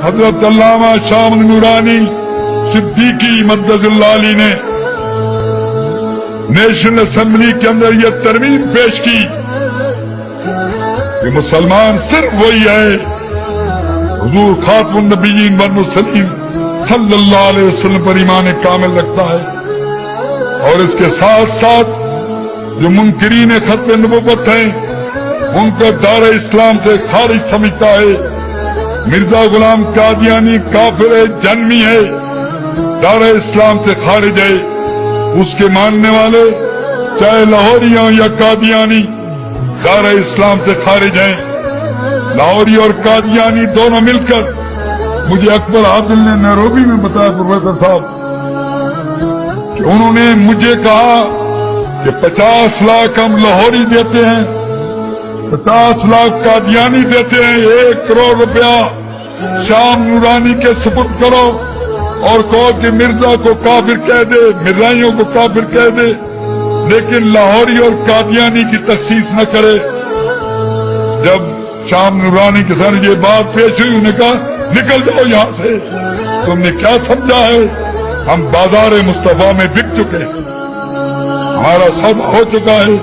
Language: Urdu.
حضرت علامہ شاہ نورانی صدیقی مدد اللہ علی نے نیشنل اسمبلی کے اندر یہ ترمیم پیش کی کہ مسلمان صرف وہی ہے حضور خاتم النبیین والمرسلین صلی اللہ علیہ وسلم پر ایمان کامل رکھتا ہے، اور اس کے ساتھ ساتھ جو منکرین ختم نبوت ہیں ان کو دار اسلام سے خارج سمجھتا ہے۔ مرزا غلام قادیانی کافر ہے، جنمی ہے، دار اسلام سے خارج ہے۔ اس کے ماننے والے چاہے لاہوری ہوں یا قادیانی دار اسلام سے خارج ہیں۔ لاہوری اور قادیانی دونوں مل کر، مجھے اکبر عادل نے نیروبی میں بتایا پروفیسر صاحب کہ انہوں نے مجھے کہا کہ 50 لاکھ ہم لاہوری دیتے ہیں، 50 لاکھ قادیانی دیتے ہیں، 1 کروڑ روپیہ شام نورانی کے سپرد کرو اور کہو کہ مرزا کو کافر کہہ دے، مرزائیوں کو کافر کہہ دے، لیکن لاہوری اور قادیانی کی تخصیص نہ کرے۔ جب شام نورانی کے ساتھ یہ بات پیش ہوئی، انہوں نے کہا نکل جاؤ یہاں سے، تم نے کیا سمجھا ہے؟ ہم بازار مصطفیٰ میں بک چکے ہیں، ہمارا سودا ہو چکا ہے۔